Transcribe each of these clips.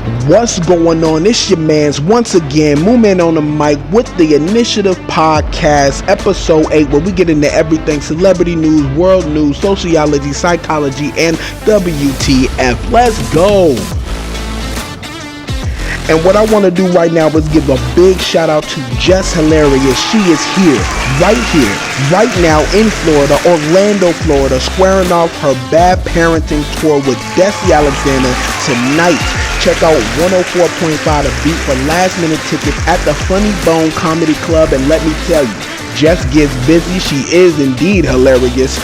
What's going on? It's your mans once again, Movement on the mic with the Initiative Podcast, episode 8, where we get into everything celebrity news, world news, sociology, psychology, and WTF. Let's go. And what I want to do right now is give a big shout out to Jess Hilarious. She is here, right now in Florida, Orlando, Florida, squaring off her bad parenting tour with Desi Alexander tonight. Check out 104.5 to beat for last minute tickets at the Funny Bone Comedy Club. And let me tell you, Jess gets busy. She is indeed hilarious.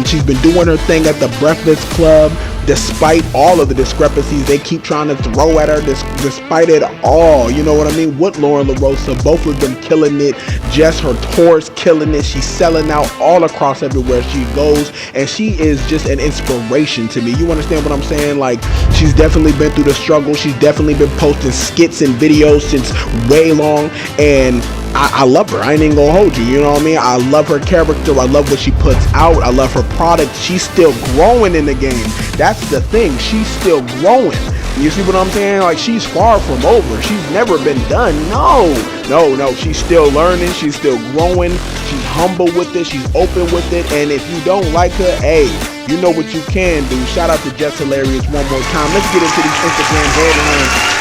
She's been doing her thing at the Breakfast Club, despite all of the discrepancies they keep trying to throw at her, despite it all. You know what I mean? With Lauren LaRosa, both of them killing it. Jess, her tour's killing it. She's selling out all across everywhere she goes, and she is just an inspiration to me. You understand what I'm saying? Like, she's definitely been through the struggle. She's definitely been posting skits and videos since way long, and I love her. I ain't even gonna hold you. You know what I mean? I love her character. I love what she puts out. I love her product. She's still growing in the game. That's the thing. She's still growing. You see what I'm saying? Like, she's far from over. She's never been done. No. She's still learning. She's still growing. She's humble with it. She's open with it. And if you don't like her, hey, you know what you can do. Shout out to Jess Hilarious one more time. Let's get into these Instagram headlines.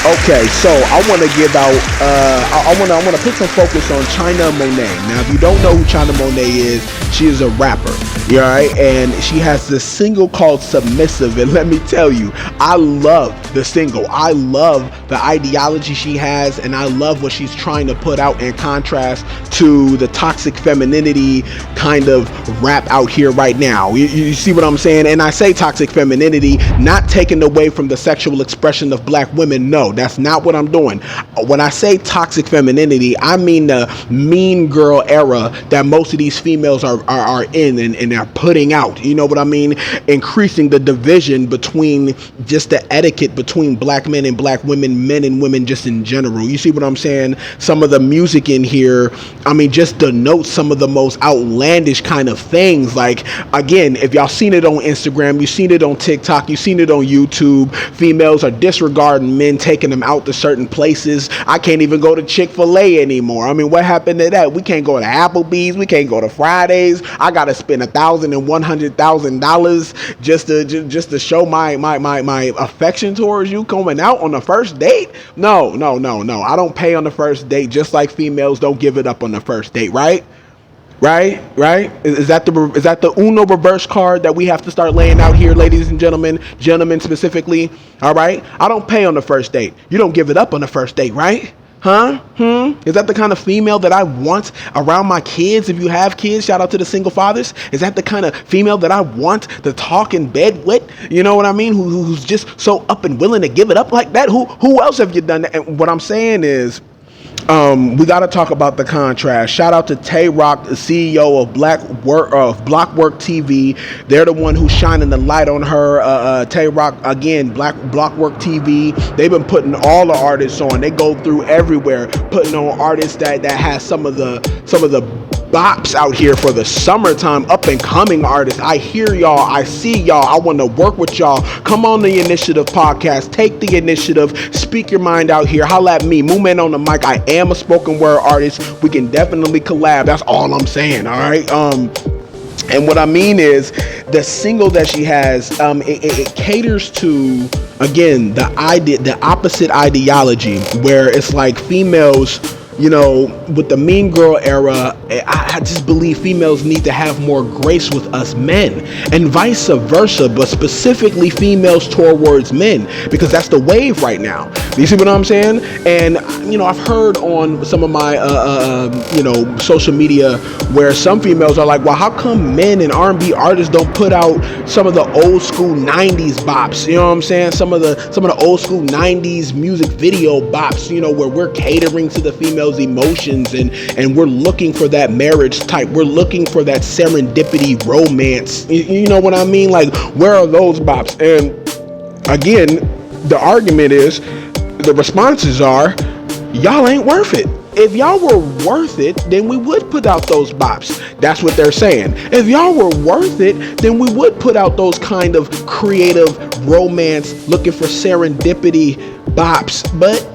Okay, so I want to give out, I want to put some focus on China Monet. Now, if you don't know who China Monet is, she is a rapper, you all right? And she has this single called Submissive, and let me tell you, I love the single. I love the ideology she has, and I love what she's trying to put out in contrast to the toxic femininity kind of rap out here right now. You see what I'm saying? And I say toxic femininity, not taken away from the sexual expression of black women. No, that's not what I'm doing. When I say toxic femininity, I mean the mean girl era that most of these females are in and are putting out. You know what I mean? Increasing the division between just the etiquette between black men and black women, men and women just in general. You see what I'm saying? Some of the music in here, I mean, just denotes some of the most outlandish kind of things. Like, again, if y'all seen it on Instagram, you've seen it on TikTok, you've seen it on YouTube, females are disregarding men, taking them out to certain places. I can't even go to Chick-fil-A anymore. I mean, what happened to that? We can't go to Applebee's. We can't go to Fridays. I gotta spend $1,000 and $100,000 just to show my affection towards you coming out on the first date. No. I don't pay on the first date, just like females don't give it up on the first date, right? Right? Is that the Uno reverse card that we have to start laying out here, ladies and gentlemen specifically? All right? I don't pay on the first date. You don't give it up on the first date, right? Huh? Is that the kind of female that I want around my kids? If you have kids, shout out to the single fathers. Is that the kind of female that I want to talk in bed with? You know what I mean? Who's just so up and willing to give it up like that? Who else have you done that? And what I'm saying is, we got to talk about the contrast. Shout out to Tay Rock, the CEO of Blockwork TV. They're the one who's shining the light on her. Tay Rock, again, Blockwork TV. They've been putting all the artists on. They go through everywhere, putting on artists that has some of the bops out here for the summertime, up and coming artists. I hear y'all, I see y'all, I want to work with y'all. Come on the Initiative Podcast, take the initiative, speak your mind out here, holla at me, Movement on the mic. I am a spoken word artist. We can definitely collab. That's all I'm saying. All right. And what I mean is, the single that she has, it caters to, again, the opposite ideology, where it's like females, you know, with the mean girl era, I just believe females need to have more grace with us men, and vice versa, but specifically females towards men, because that's the wave right now. You see what I'm saying? And, you know, I've heard on some of my, social media where some females are like, well, how come men and R&B artists don't put out some of the old school 90s bops? You know what I'm saying? Some of the old school 90s music video bops, you know, where we're catering to the females' emotions and we're looking for that marriage type. We're looking for that serendipity romance. You know what I mean? Like, where are those bops? And again, the argument is, the responses are, y'all ain't worth it. if y'all were worth it, then we would put out those bops. That's what they're saying. If y'all were worth it, then we would put out those kind of creative romance, looking for serendipity bops. But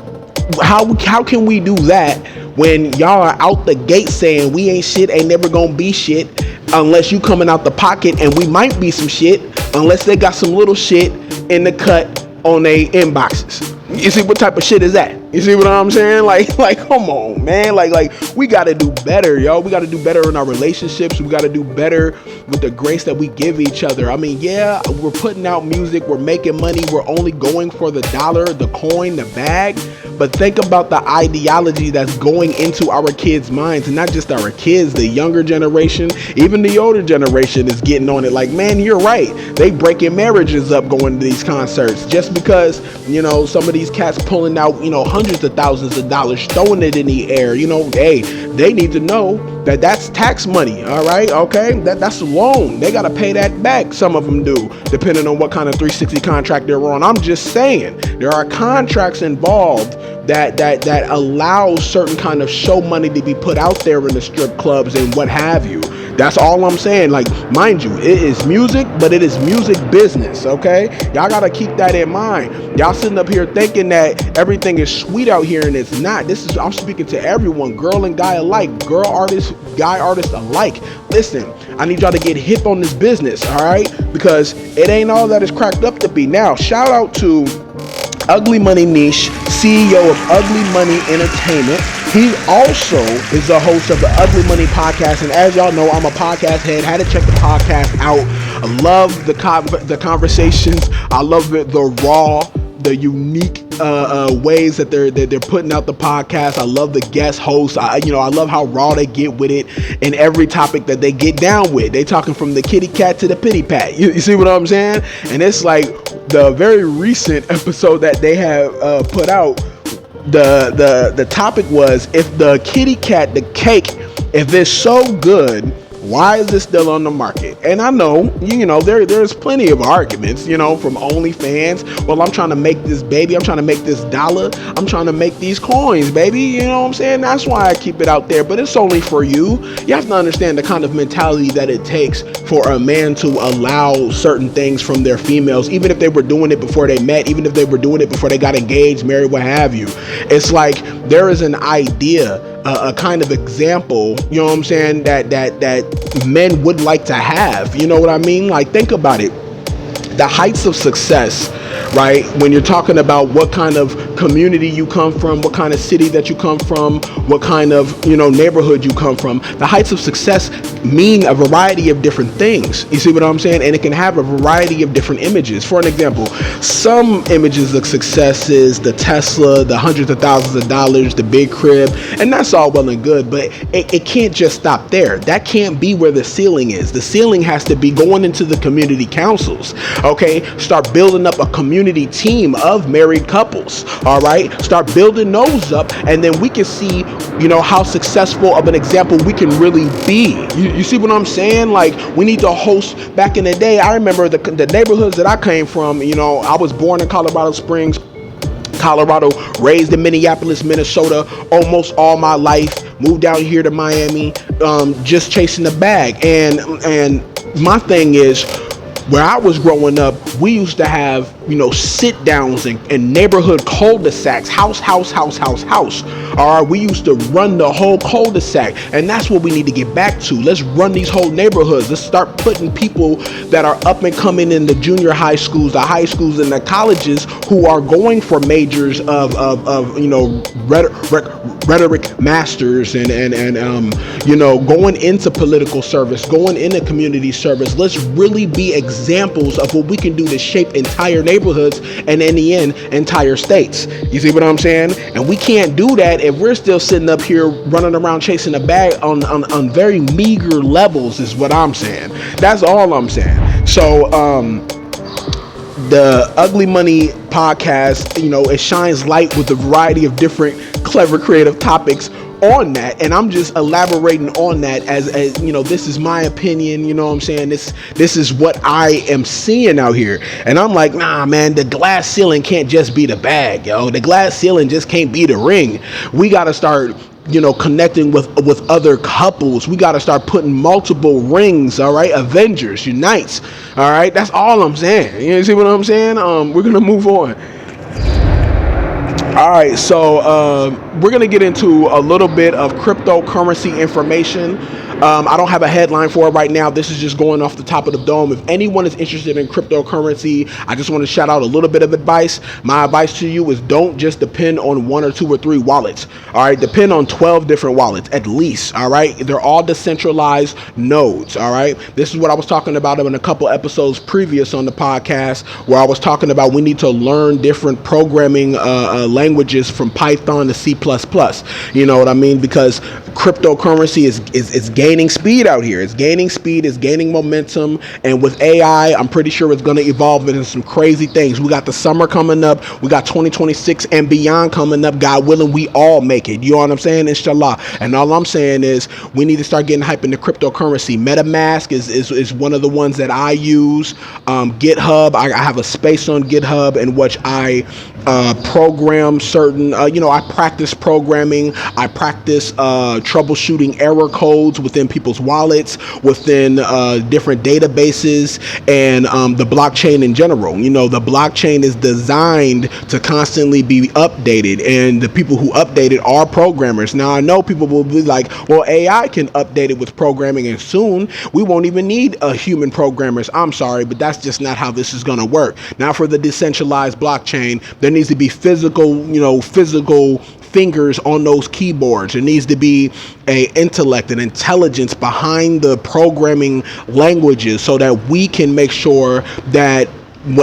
how can we do that when y'all are out the gate saying we ain't shit, ain't never gonna be shit unless you coming out the pocket, and we might be some shit unless they got some little shit in the cut on their inboxes. You see what type of shit is that? You see what I'm saying? Like, come on, man. Like, we gotta do better, yo. We gotta do better in our relationships. We gotta do better with the grace that we give each other. I mean, yeah, we're putting out music, we're making money, we're only going for the dollar, the coin, the bag. But think about the ideology that's going into our kids' minds, and not just our kids, the younger generation, even the older generation is getting on it. Like, man, you're right. They breaking marriages up going to these concerts just because, you know, some of these cats pulling out, you know, hundreds of thousands of dollars, throwing it in the air. You know, hey, they need to know that that's tax money. All right, okay, that's a loan. They gotta pay that back. Some of them do, depending on what kind of 360 contract they're on. I'm just saying, there are contracts involved that allows certain kind of show money to be put out there in the strip clubs and what have you. That's all I'm saying. Like, mind you, it is music, but it is music business, okay? Y'all gotta keep that in mind. Y'all sitting up here thinking that everything is sweet out here, and it's not. I'm speaking to everyone, girl and guy alike, girl artists, guy artists alike. Listen, I need y'all to get hip on this business, all right? Because it ain't all that it's cracked up to be. Now, shout out to Ugly Money Niche, CEO of Ugly Money Entertainment. He also is the host of the Ugly Money podcast, and as y'all know, I'm a podcast head. Had to check the podcast out. I love the conversations. I love the raw, the unique ways that they're putting out the podcast. I love the guest hosts. I love how raw they get with it, and every topic that they get down with. They talking from the kitty cat to the pity pat. You see what I'm saying? And it's like the very recent episode that they have put out. The topic was, if the kitty cat, the cake, if it's so good, why is it still on the market? And I know, there's plenty of arguments, from OnlyFans. Well, I'm trying to make this baby. I'm trying to make this dollar. I'm trying to make these coins, baby. You know what I'm saying? That's why I keep it out there. But it's only for you. You have to understand the kind of mentality that it takes for a man to allow certain things from their females, even if they were doing it before they met, even if they were doing it before they got engaged, married, what have you. It's like there is an idea, a kind of example, you know what I'm saying, that men would like to have. You know what I mean? Like, think about it. The heights of success, right? When you're talking about what kind of community you come from, what kind of city that you come from, what kind of, neighborhood you come from, the heights of success mean a variety of different things. You see what I'm saying? And it can have a variety of different images. For an example, some images of success is the Tesla, the hundreds of thousands of dollars, the big crib, and that's all well and good, but it can't just stop there. That can't be where the ceiling is. The ceiling has to be going into the community councils. Okay, start building up a community team of married couples. All right, start building those up, and then we can see, how successful of an example we can really be. You see what I'm saying? Like, we need to host. Back in the day, I remember the neighborhoods that I came from. I was born in Colorado Springs, Colorado, raised in Minneapolis, Minnesota, almost all my life. Moved down here to Miami, just chasing the bag. And my thing is, where I was growing up, we used to have, sit downs in neighborhood cul-de-sacs, house. All right, we used to run the whole cul-de-sac, and that's what we need to get back to. Let's run these whole neighborhoods. Let's start putting people that are up and coming in the junior high schools, the high schools, and the colleges who are going for majors of rhetoric masters and going into political service, going into community service. Let's really be examples of what we can do to shape entire neighborhoods and, in the end, entire states. You see what I'm saying? And we can't do that if we're still sitting up here running around chasing a bag on very meager levels, is what I'm saying. That's all I'm saying. So the Ugly Money podcast, it shines light with a variety of different clever creative topics on that, and I'm just elaborating on that as this is my opinion. You know what I'm saying? This is what I am seeing out here, and I'm like, nah, man, the glass ceiling can't just be the bag, yo. The glass ceiling just can't be the ring. We gotta start connecting with other couples. We got to start putting multiple rings. All right, Avengers unites. All right, that's all I'm saying. You see what I'm saying? We're gonna move on. All right, so we're going to get into a little bit of cryptocurrency information. I don't have a headline for it right now. This is just going off the top of the dome. If anyone is interested in cryptocurrency, I just want to shout out a little bit of advice. My advice to you is don't just depend on 1 or 2 or 3 wallets. All right, depend on 12 different wallets at least. All right, they're all decentralized nodes. All right, this is what I was talking about in a couple episodes previous on the podcast, where I was talking about we need to learn different programming languages from Python to C++. You know what I mean? Because cryptocurrency is gaining speed out here. It's gaining speed, it's gaining momentum, and with AI, I'm pretty sure it's going to evolve into some crazy things. We got the summer coming up, we got 2026 and beyond coming up. God willing, we all make it. You know what I'm saying? Inshallah. And all I'm saying is we need to start getting hype into cryptocurrency. MetaMask is one of the ones that I use. GitHub, I have a space on GitHub in which I program certain, I practice programming. I practice troubleshooting error codes within people's wallets, within different databases, and the blockchain in general. The blockchain is designed to constantly be updated, and the people who update it are programmers. Now, I know people will be like, well, AI can update it with programming, and soon we won't even need human programmers. I'm sorry, but that's just not how this is going to work. Now, for the decentralized blockchain, there needs to be physical fingers on those keyboards. There needs to be a intellect and intelligence behind the programming languages so that we can make sure that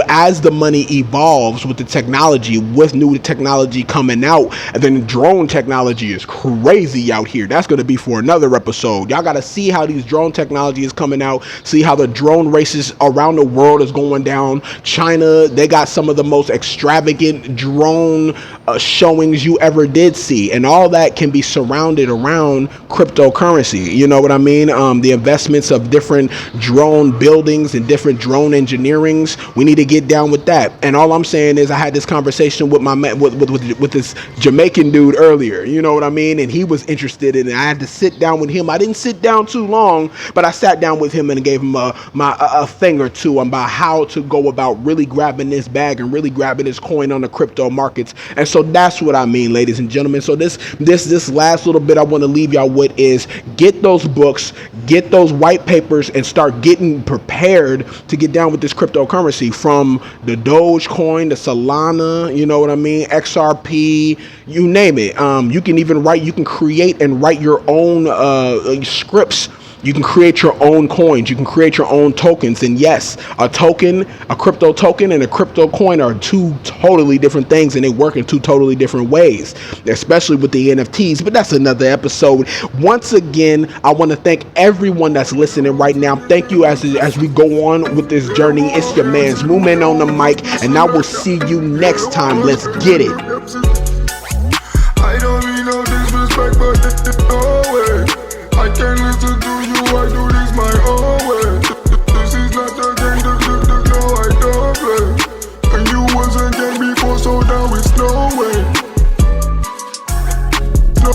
as the money evolves with the technology, with new technology coming out, and then drone technology is crazy out here. That's going to be for another episode. Y'all got to see how these drone technology is coming out, see how the drone races around the world is going down. China, they got some of the most extravagant drone showings you ever did see, and all that can be surrounded around cryptocurrency. You know what I mean? The investments of different drone buildings and different drone engineerings. We need to get down with that. And all I'm saying is I had this conversation with my with this Jamaican dude earlier. You know what I mean? And he was interested in it. I had to sit down with him. I didn't sit down too long, but I sat down with him and gave him a thing or two about how to go about really grabbing this bag and really grabbing this coin on the crypto markets. And so that's what I mean, ladies and gentlemen. So this last little bit I want to leave y'all with is get those books, get those white papers, and start getting prepared to get down with this cryptocurrency. From the Dogecoin, the Solana, you know what I mean, XRP, you name it. You can create and write your own scripts. You can create your own coins. You can create your own tokens. And yes, a token, a crypto token, and a crypto coin are 2 totally different things, and they work in 2 totally different ways, especially with the NFTs. But that's another episode. Once again, I want to thank everyone that's listening right now. Thank you as we go on with this journey. It's your man's Movement on the mic, and I will see you next time. Let's get it. I don't mean no disrespect, but no way. I can't listen to you, I do this my own way. This is not a game, no, I don't play. And you wasn't game before, so now it's no way. No,